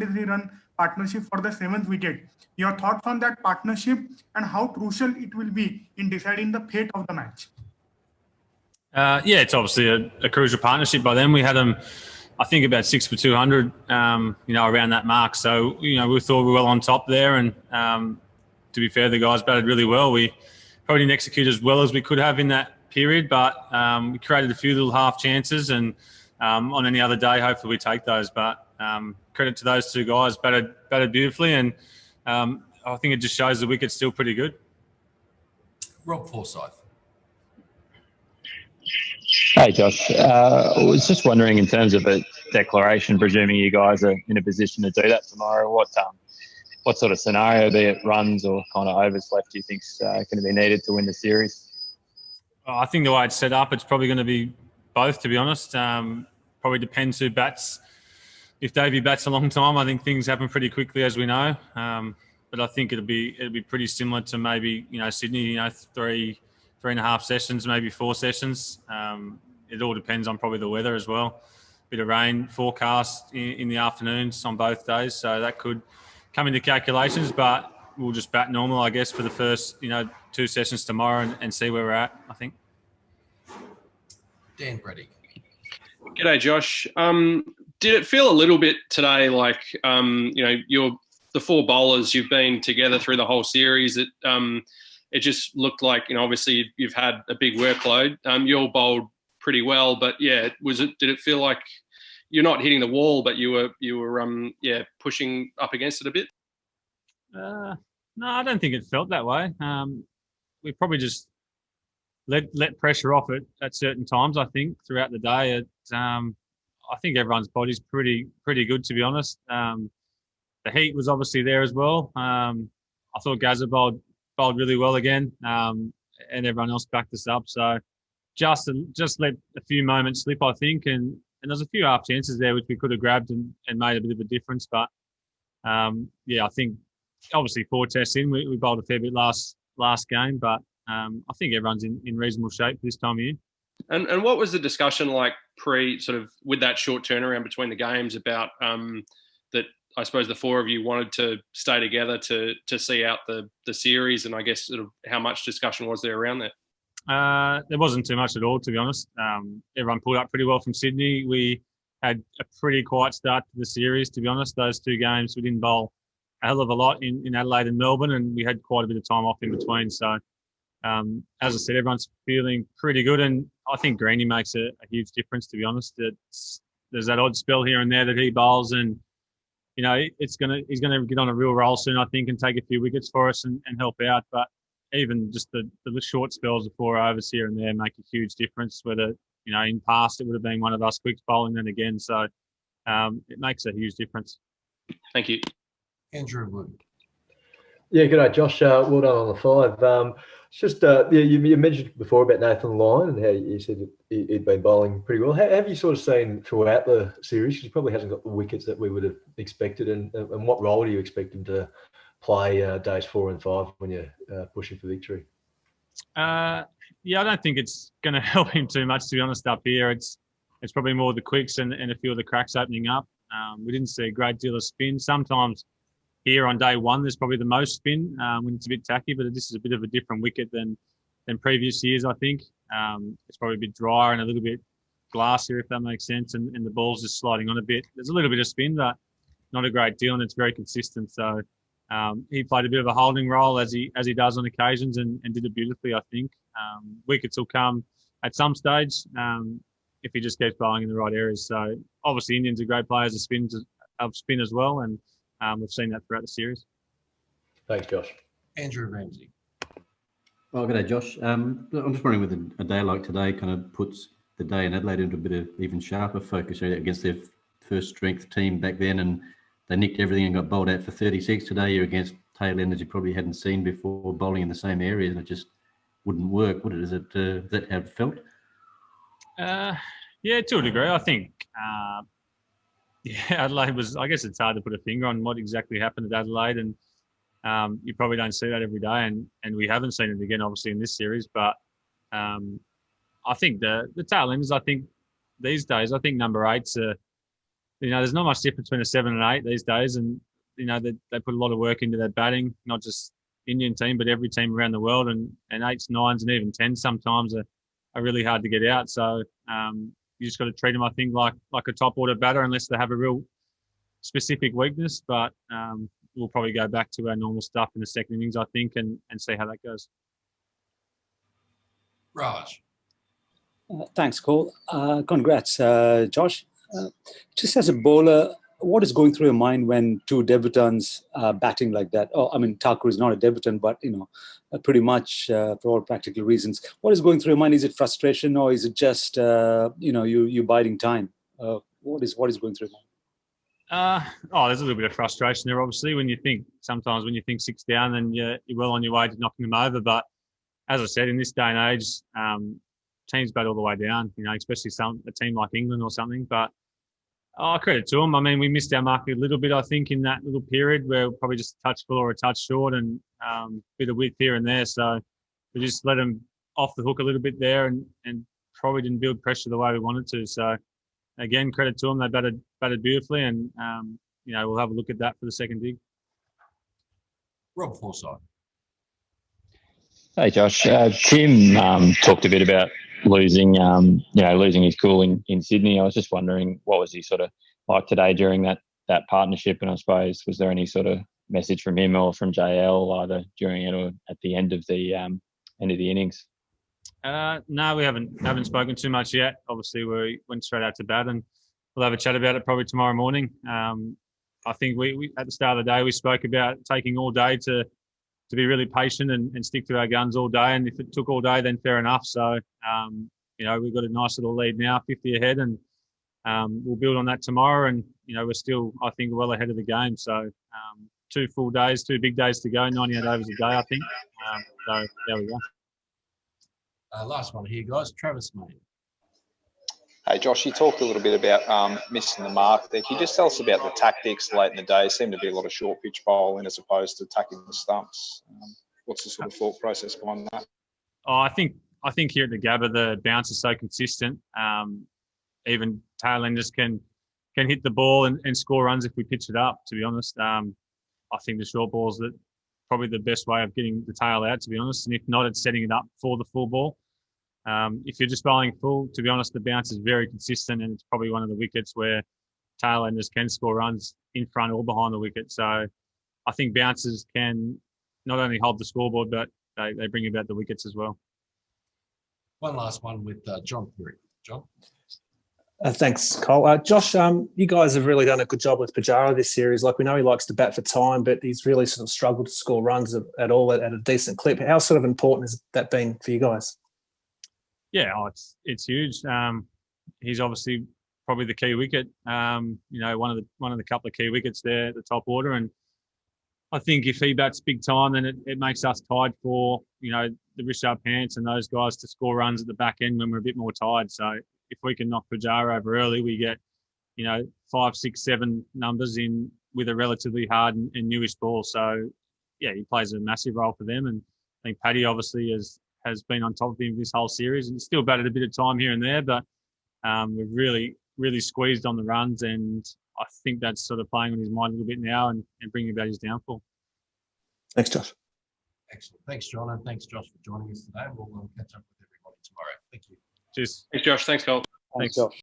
run partnership for the 7th wicket. Your thoughts on that partnership and how crucial it will be in deciding the fate of the match? Yeah, it's obviously a crucial partnership by them. We had them, I think, about 6 for 200, around that mark. So, we thought we were well on top there. And to be fair, the guys batted really well. We probably didn't execute as well as we could have in that period, but we created a few little half chances. And on any other day, hopefully we take those. But credit to those two guys, batted beautifully. And I think it just shows the wicket's still pretty good. Rob Forsyth. Hey, Josh. I was just wondering, in terms of a declaration, presuming you guys are in a position to do that tomorrow, what sort of scenario, be it runs or kind of overs left, do you think is going to be needed to win the series? I think the way it's set up, it's probably going to be both, to be honest. Probably depends who bats. If Davey bats a long time, I think things happen pretty quickly, as we know. But I think it'll be pretty similar to maybe Sydney. 3.5 sessions, maybe 4 sessions. It all depends on probably the weather as well. Bit of rain forecast in the afternoons on both days, so that could come into calculations. But we'll just bat normal, I guess, for the first 2 sessions tomorrow and see where we're at, I think. Dan Braddock. G'day, Josh. Did it feel a little bit today like the 4 bowlers you've been together through the whole series? It just looked like, obviously you've had a big workload. You all bowled pretty well, but did it feel like you're not hitting the wall, but you were pushing up against it a bit? No, I don't think it felt that way. We probably just let pressure off it at certain times. I think throughout the day, I think everyone's body's pretty good, to be honest. The heat was obviously there as well. I thought Gazza bowled really well again, and everyone else backed us up. So just let a few moments slip, I think, and there's a few half chances there which we could have grabbed and made a bit of a difference. But I think obviously 4 tests in, we bowled a fair bit last game, but I think everyone's in reasonable shape this time of year. And what was the discussion like sort of with that short turnaround between the games about that? I suppose the 4 of you wanted to stay together to see out the series, and I guess sort of how much discussion was there around that? There wasn't too much at all, to be honest. Everyone pulled up pretty well from Sydney. We had a pretty quiet start to the series, to be honest. Those 2 games, we didn't bowl a hell of a lot in Adelaide and Melbourne, and we had quite a bit of time off in between. So, as I said, everyone's feeling pretty good, and I think Greeny makes a huge difference, to be honest. There's that odd spell here and there that he bowls, and he's going to get on a real roll soon, I think, and take a few wickets for us and help out. But even just the short spells of 4 overs here and there make a huge difference. Whether in past it would have been one of us quicks bowling then again, so it makes a huge difference. Thank you, Andrew Wood. Yeah, good day, Josh. Well done on the 5. Just you mentioned before about Nathan Lyon and how you said that he'd been bowling pretty well. How have you sort of seen throughout the series? Because he probably hasn't got the wickets that we would have expected. And what role do you expect him to play days 4 and 5 when you're pushing for victory? I don't think it's going to help him too much, to be honest. Up here, it's probably more the quicks and a few of the cracks opening up. We didn't see a great deal of spin. Sometimes here on day 1, there's probably the most spin when it's a bit tacky, but this is a bit of a different wicket than previous years, I think. It's probably a bit drier and a little bit glassier, if that makes sense, and the ball's just sliding on a bit. There's a little bit of spin, but not a great deal, and it's very consistent. So he played a bit of a holding role as he does on occasions and did it beautifully, I think. Wickets will come at some stage if he just keeps bowling in the right areas. So obviously Indians are great players of spin as well, and we've seen that throughout the series. Thanks, Josh. Andrew Ramsey. Oh, good day, Josh. I'm just wondering whether a day like today kind of puts the day in Adelaide into a bit of even sharper focus against their first strength team back then, and they nicked everything and got bowled out for 36. Today you're against tail enders you probably hadn't seen before bowling in the same area, and it just wouldn't work, would it? Is that how it felt? Yeah, to a degree. I think Adelaide was, I guess it's hard to put a finger on what exactly happened at Adelaide, and you probably don't see that every day, and we haven't seen it again, obviously, in this series. But I think the tail enders, I think these days, I think number 8's there's not much difference between a 7 and 8 these days, and they put a lot of work into their batting, not just Indian team, but every team around the world, and 8s, 9s, and even 10s sometimes are really hard to get out. So you just got to treat them, I think, like a top order batter, unless they have a real specific weakness. But we'll probably go back to our normal stuff in the second innings, I think, and see how that goes. Raj. Thanks, Cole. Congrats, Josh. Just as a bowler, what is going through your mind when two debutants are batting like that? Oh, I mean, Thakur is not a debutant, but pretty much for all practical reasons. What is going through your mind? Is it frustration, or is it just you biding time? What is going through your mind? There's a little bit of frustration there, obviously, when you think 6 down, then you're well on your way to knocking them over. But as I said, in this day and age, teams bat all the way down, especially a team like England or something. But credit to them. I mean, we missed our mark a little bit, I think, in that little period where we're probably just a touch full or a touch short, and a bit of width here and there. So we just let them off the hook a little bit there, and probably didn't build pressure the way we wanted to. So again, credit to them. They batted beautifully, and we'll have a look at that for the second dig. Rob Forsyth. Hey, Josh. Tim talked a bit about losing his cool in Sydney. I was just wondering, what was he sort of like today during that partnership? And I suppose, was there any sort of message from him or from JL either during it or at the end of the innings? No, we haven't spoken too much yet. Obviously, we went straight out to bat, and we'll have a chat about it probably tomorrow morning. I think we at the start of the day we spoke about taking all day to be really patient and stick to our guns all day. And if it took all day, then fair enough. So we've got a nice little lead now, 50 ahead, and we'll build on that tomorrow. And we're still, I think, well ahead of the game. So 2 full days, 2 big days to go, 98 overs a day, I think. So there we go. Last one here, guys. Travis May. Hey, Josh, you talked a little bit about missing the mark there. Can you just tell us about the tactics late in the day? Seemed to be a lot of short pitch bowling as opposed to attacking the stumps. What's the sort of thought process behind that? I think here at the Gabba, the bounce is so consistent. Even tailenders can hit the ball and score runs if we pitch it up, to be honest. I think the short ball's probably the best way of getting the tail out, to be honest. And if not, it's setting it up for the full ball. If you're just bowling full, to be honest, the bounce is very consistent, and it's probably one of the wickets where tailenders can score runs in front or behind the wicket. So I think bouncers can not only hold the scoreboard, but they bring about the wickets as well. One last one with John Puri. John? Thanks, Cole. Josh, you guys have really done a good job with Pujara this series. Like, we know he likes to bat for time, but he's really sort of struggled to score runs at all at a decent clip. How sort of important has that been for you guys? Yeah, it's huge. He's obviously probably the key wicket. One of the couple of key wickets there at the top order, and I think if he bats big time, then it makes us tied for the Rishabh Pants and those guys to score runs at the back end when we're a bit more tired. So if we can knock Pujara over early, we get 5, 6, 7 numbers in with a relatively hard and newish ball. So yeah, he plays a massive role for them, and I think Paddy obviously has been on top of him this whole series and still batted a bit of time here and there, but we've really, really squeezed on the runs, and I think that's sort of playing on his mind a little bit now and bringing about his downfall. Thanks, Josh. Excellent. Thanks, John, and thanks, Josh, for joining us today. We'll catch up with everybody tomorrow. Thank you. Cheers. Thanks, Josh. Thanks, Cole. Thanks, Josh.